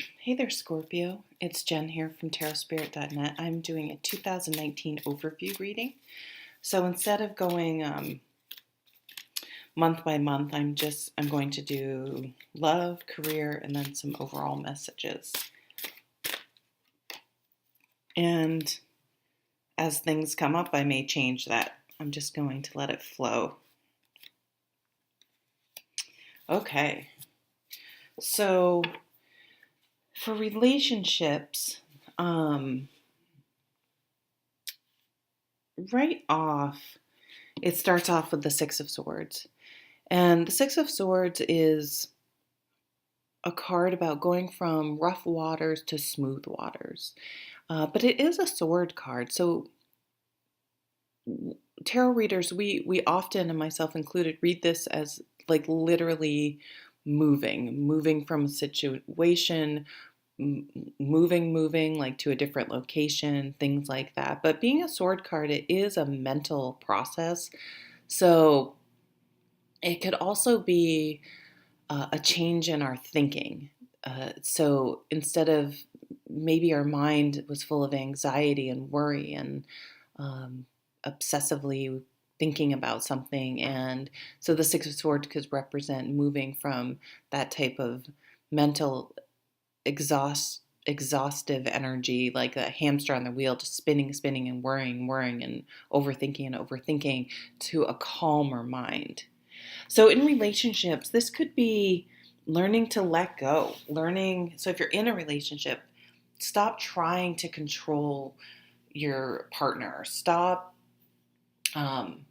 Hey there, Scorpio. It's Jen here from tarotspirit.net. I'm doing a 2019 overview reading. So instead of going month by month, I'm going to do love, career, and then some overall messages. And as things come up, I may change that. I'm just going to let it flow. Okay. So for relationships, right off, it starts off with the Six of Swords. And the Six of Swords is a card about going from rough waters to smooth waters. But it is a sword card. So tarot readers, we often, and myself included, read this as like literally moving from a situation, moving like to a different location, things like that. But being a sword card, it is a mental process. So it could also be a change in our thinking. So instead of maybe our mind was full of anxiety and worry and obsessively thinking about something. And so the Six of Swords could represent moving from that type of mental exhaustive energy, like a hamster on the wheel, just spinning and worrying and overthinking to a calmer mind. So in relationships, this could be learning to let go. So if you're in a relationship, stop trying to control your partner. Stop, um,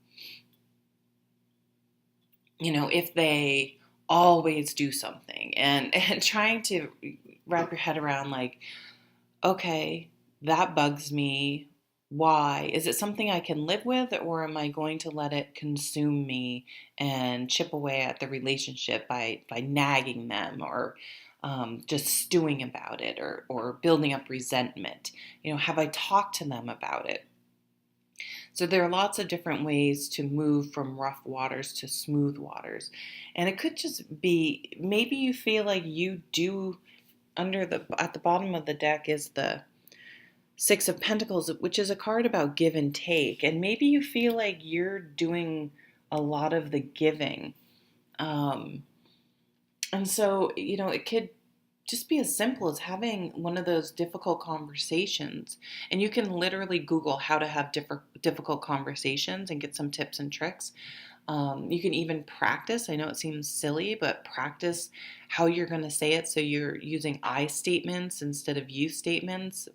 if they always do something and trying to wrap your head around like, okay, that bugs me. Why? Is it something I can live with, or am I going to let it consume me and chip away at the relationship by nagging them or just stewing about it or building up resentment? Have I talked to them about it? So there are lots of different ways to move from rough waters to smooth waters. And it could just be maybe you feel like you do at the bottom of the deck is the Six of Pentacles, which is a card about give and take. And maybe you feel like you're doing a lot of the giving. Um, and so, it could just be as simple as having one of those difficult conversations. And you can literally Google how to have difficult conversations and get some tips and tricks. You can even practice. I know it seems silly, but practice how you're going to say it. So you're using I statements instead of you statements,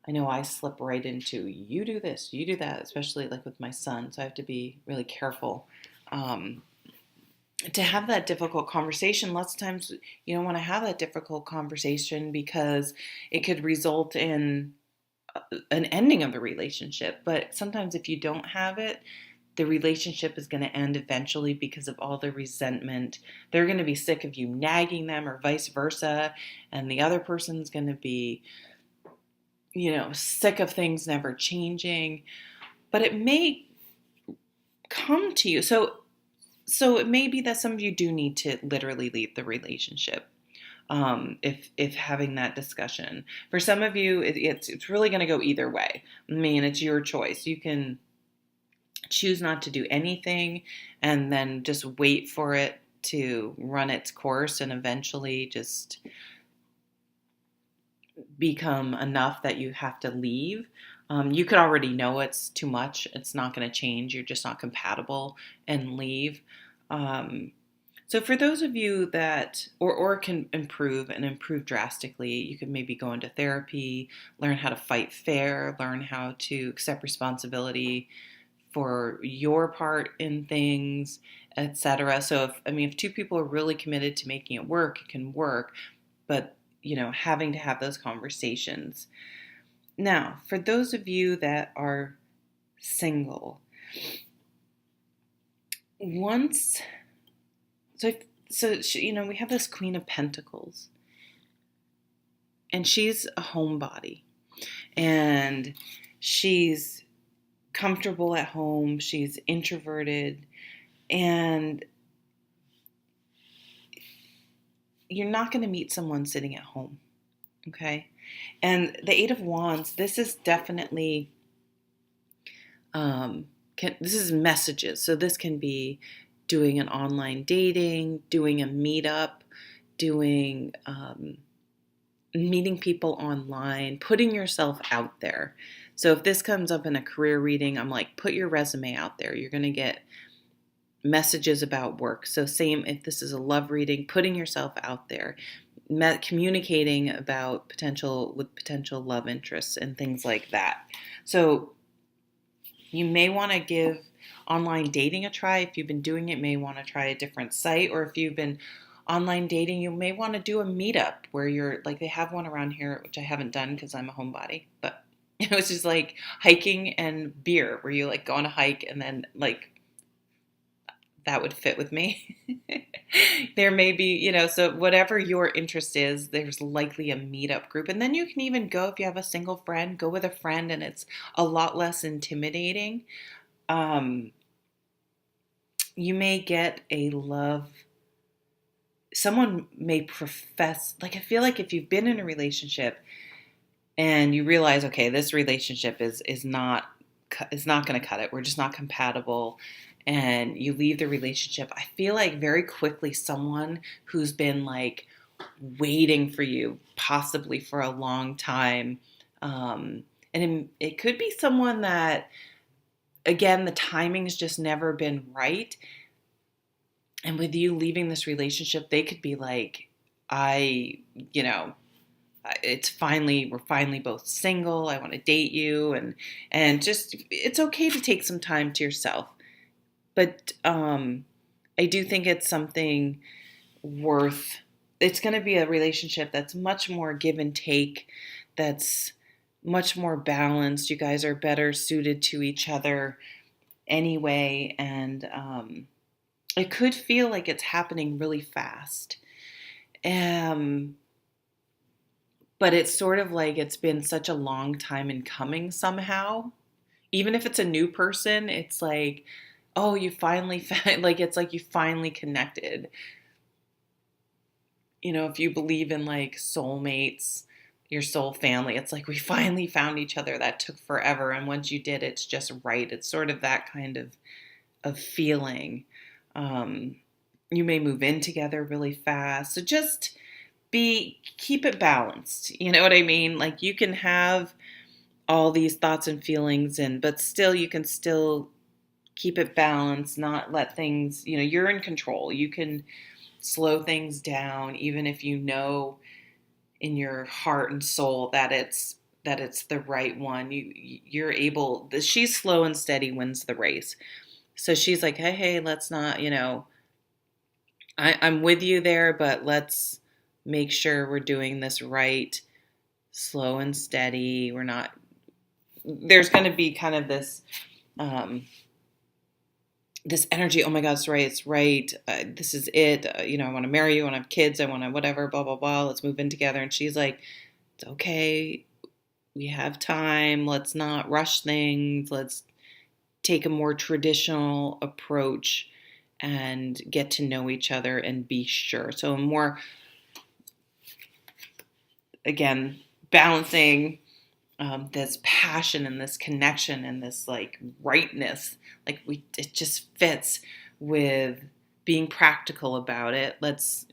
I know I slip right into you do this, you do that, especially like with my son. So I have to be really careful. To have that difficult conversation, lots of times you don't want to have that difficult conversation because it could result in an ending of the relationship. But sometimes if you don't have it, the relationship is going to end eventually because of all the resentment. They're going to be sick of you nagging them or vice versa. And the other person's going to be, sick of things never changing. But it may come to you. So it may be that some of you do need to literally leave the relationship. If having that discussion. For some of you, it's really going to go either way. I mean, it's your choice. You can choose not to do anything and then just wait for it to run its course and eventually just become enough that you have to leave. You could already know it's too much. It's not going to change. You're just not compatible and leave. So for those of you that, or can improve and improve drastically, you could maybe go into therapy, learn how to fight fair, learn how to accept responsibility for your part in things, etc. So if two people are really committed to making it work, it can work, but having to have those conversations. Now, for those of you that are single, once we have this Queen of Pentacles, and she's a homebody, and she's comfortable at home, she's introverted, and you're not going to meet someone sitting at home. Okay. And the Eight of Wands, this is definitely, this is messages. So this can be doing an online dating, doing a meetup, doing, meeting people online, putting yourself out there. So if this comes up in a career reading, I'm like, put your resume out there. You're going to get messages about work. So same if this is a love reading, putting yourself out there, communicating about potential love interests and things like that. So you may want to give online dating a try. If you've been doing it, may want to try a different site. Or if you've been online dating, you may want to do a meetup where you're like, they have one around here, which I haven't done because I'm a homebody, but it was just like hiking and beer, where you like go on a hike and then like, that would fit with me. There may be, so whatever your interest is, there's likely a meetup group. And then you can even go, if you have a single friend, go with a friend, and it's a lot less intimidating. You may get a love. Someone may profess, like, I feel like if you've been in a relationship and you realize, okay, this relationship is not going to cut it. We're just not compatible. And you leave the relationship, I feel like very quickly someone who's been like waiting for you, possibly for a long time. And it could be someone that, again, the timing's just never been right. And with you leaving this relationship, they could be like, we're finally both single. I want to date you. And just, it's okay to take some time to yourself. But I do think it's something it's going to be a relationship that's much more give and take, that's much more balanced. You guys are better suited to each other anyway. And it could feel like it's happening really fast. But it's sort of like it's been such a long time in coming somehow. Even if it's a new person, it's like, oh, you finally found, like, it's like you finally connected. If you believe in like soulmates, your soul family, it's like we finally found each other. That took forever. And once you did, it's just right. It's sort of that kind of feeling. You may move in together really fast. So just keep it balanced. You know what I mean? Like, you can have all these thoughts and feelings, but still, you can still keep it balanced, not let things, you're in control. You can slow things down, even if you know in your heart and soul that it's the right one. You're able, she's slow and steady wins the race. So she's like, hey, let's not, I'm with you there, but let's make sure we're doing this right, slow and steady. There's going to be kind of this, this energy, oh my God, it's right. This is it. I want to marry you. I want to have kids. I want to whatever, blah, blah, blah. Let's move in together. And she's like, it's okay. We have time. Let's not rush things. Let's take a more traditional approach and get to know each other and be sure. So more, again, balancing this passion and this connection and this like rightness, like it just fits with being practical about it. Let's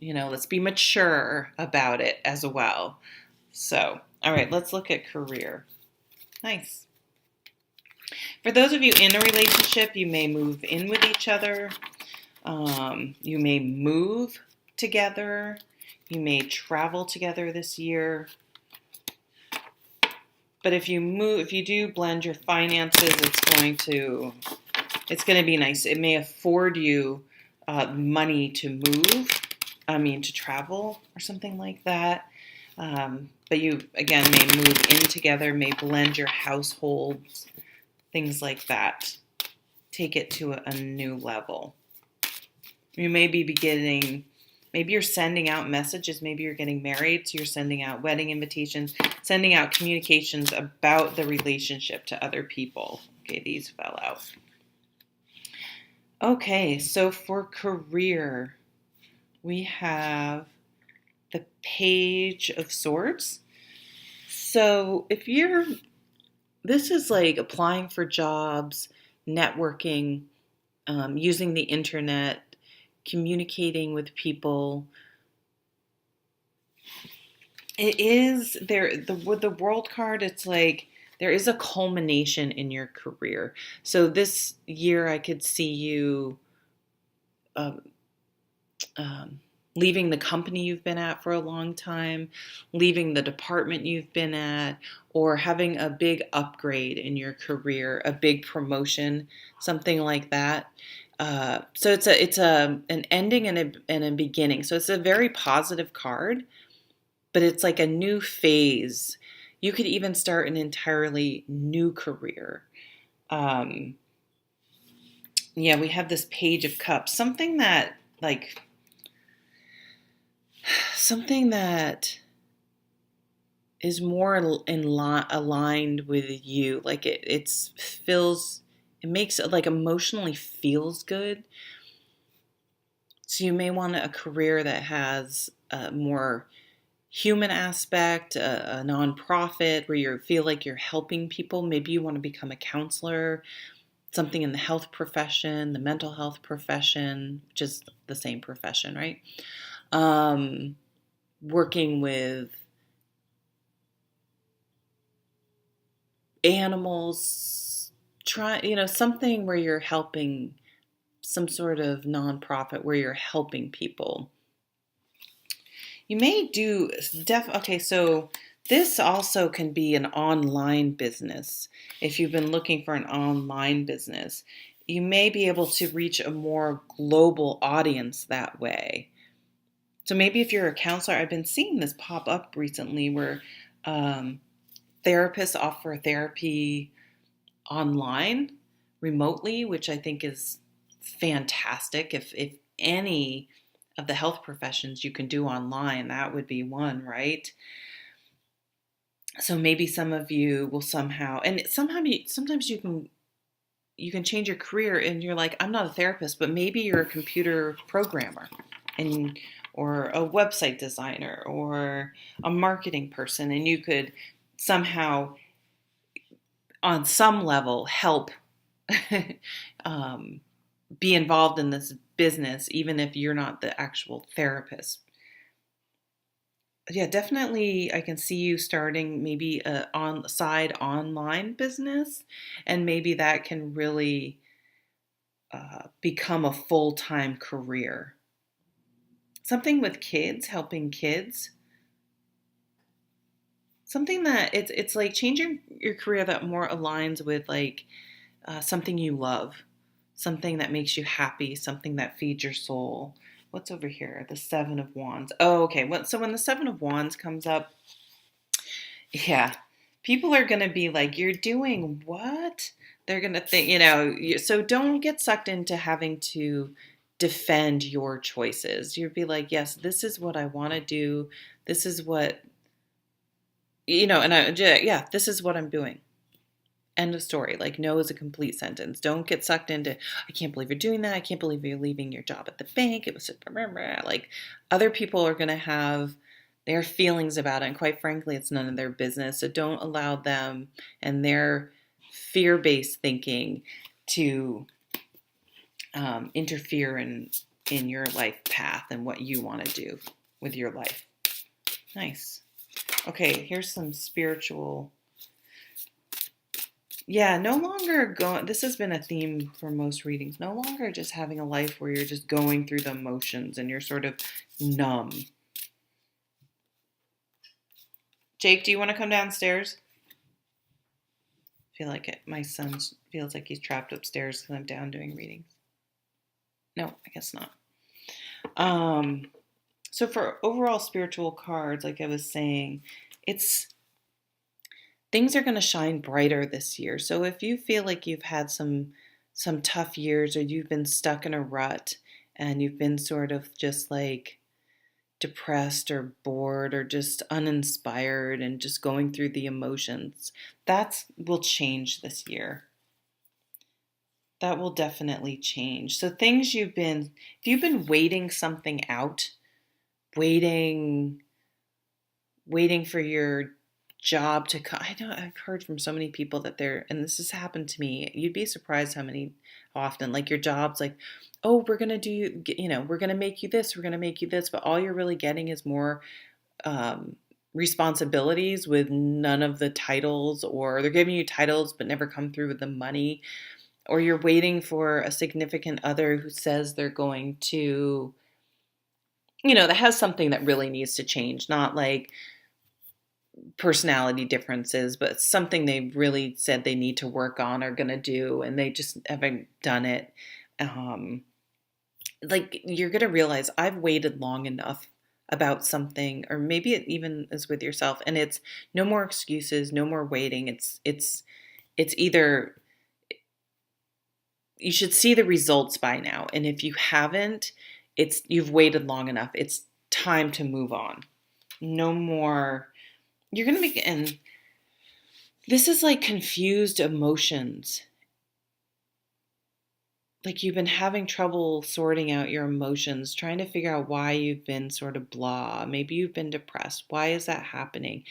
be mature about it as well. So, all right, let's look at career. Nice. For those of you in a relationship, you may move in with each other. You may move together. You may travel together this year. But if you do blend your finances, it's going to be nice. It may afford you money to to travel or something like that. But you, again, may move in together, may blend your households, things like that. Take it to a new level. You may be maybe you're sending out messages. Maybe you're getting married, so you're sending out wedding invitations, sending out communications about the relationship to other people. Okay, these fell out. Okay, so for career, we have the Page of Swords. So this is like applying for jobs, networking, using the internet, communicating with people. It is there with the world card. It's like there is a culmination in your career. So this year, I could see you um, um, leaving the company you've been at for a long time, leaving the department you've been at, or having a big upgrade in your career, a big promotion, something like that. So it's an ending and a beginning. So it's a very positive card, but it's like a new phase. You could even start an entirely new career. Um, yeah, we have this Page of Cups, something that is more aligned with you. Like it makes it like emotionally feels good. So you may want a career that has a more human aspect, a nonprofit where you feel like you're helping people. Maybe you want to become a counselor, something in the health profession, the mental health profession, which is the same profession, right? Working with animals, something where you're helping, some sort of nonprofit where you're helping people. You may do okay, so this also can be an online business. If you've been looking for an online business, you may be able to reach a more global audience that way. So maybe if you're a counselor, I've been seeing this pop up recently where therapists offer therapy online, remotely, which I think is fantastic. If any of the health professions you can do online, that would be one, right? So maybe some of you will sometimes you can change your career and you're like, I'm not a therapist, but maybe you're a computer programmer and or a website designer or a marketing person, and you could somehow on some level help be involved in this business, even if you're not the actual therapist. Yeah, definitely. I can see you starting maybe a on side online business, and maybe that can really become a full-time career. Something with kids, helping kids. Something that it's like changing your career that more aligns with like something you love, something that makes you happy, something that feeds your soul. What's over here? The Seven of Wands. Oh, okay. So when the Seven of Wands comes up, yeah, people are going to be like, you're doing what? They're going to think, so don't get sucked into having to defend your choices. You'd be like, yes, this is what I want to do. This is what, yeah, this is what I'm doing. End of story. Like, no is a complete sentence. Don't get sucked into, I can't believe you're doing that. I can't believe you're leaving your job at the bank. It was just, like, other people are going to have their feelings about it. And quite frankly, it's none of their business. So don't allow them and their fear-based thinking to interfere in your life path and what you want to do with your life. Nice. Okay, here's some spiritual. Yeah, no longer going. This has been a theme for most readings. No longer just having a life where you're just going through the motions and you're sort of numb. Jake, do you want to come downstairs? I feel like my son feels like he's trapped upstairs because I'm down doing readings. No, I guess not. So for overall spiritual cards, like I was saying, things are going to shine brighter this year. So if you feel like you've had some tough years or you've been stuck in a rut and you've been sort of just like depressed or bored or just uninspired and just going through the emotions, that will change this year. That will definitely change. So if you've been waiting something out, waiting waiting for your job to come. I know I've heard from so many people that and this has happened to me. You'd be surprised how often, like your job's like, oh, we're going to do, we're going to make you this, we're going to make you this. But all you're really getting is more responsibilities with none of the titles, or they're giving you titles but never come through with the money. Or you're waiting for a significant other who says they're going to, that has something that really needs to change, not like personality differences, but something they really said they need to work on or going to do, and they just haven't done it. Like you're going to realize I've waited long enough about something, or maybe it even is with yourself, and it's no more excuses, no more waiting. It's either you should see the results by now, and if you haven't, you've waited long enough. It's time to move on. No more. You're going to make, and this is like confused emotions. Like you've been having trouble sorting out your emotions, trying to figure out why you've been sort of blah. Maybe you've been depressed. Why is that happening?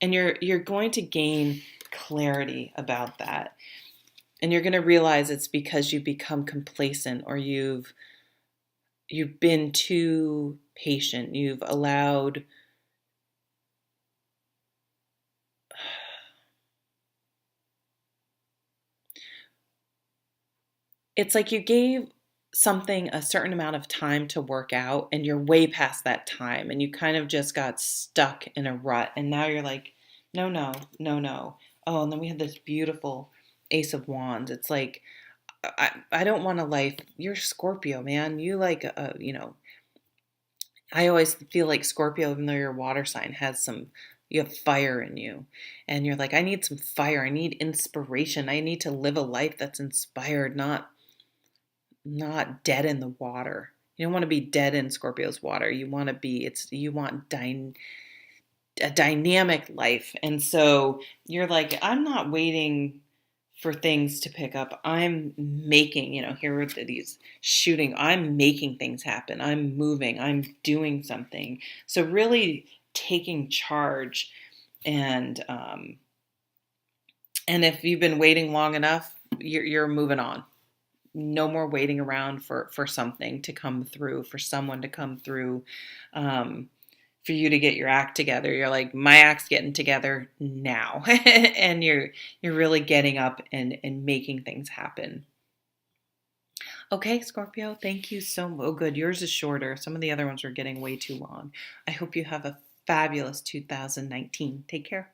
And you're going to gain clarity about that. And you're going to realize it's because you've become complacent, or you've been too patient. You've allowed it's like you gave something a certain amount of time to work out, and you're way past that time, and you kind of just got stuck in a rut, and now you're like, no, no, no, no. Oh, and then we had this beautiful Ace of Wands. It's like, I don't want a life. You're Scorpio, man. You like, I always feel like Scorpio, even though your water sign, you have fire in you. And you're like, I need some fire. I need inspiration. I need to live a life that's inspired, not dead in the water. You don't want to be dead in Scorpio's water. You want a dynamic life. And so you're like, I'm not waiting for things to pick up. I'm making, here are these shooting. I'm making things happen. I'm moving. I'm doing something. So really taking charge, and if you've been waiting long enough, you're moving on. No more waiting around for something to come through, for someone to come through, for you to get your act together. You're like, my act's getting together now. And you're really getting up and making things happen. Okay, Scorpio, thank you so much. Oh, good. Yours is shorter. Some of the other ones are getting way too long. I hope you have a fabulous 2019. Take care.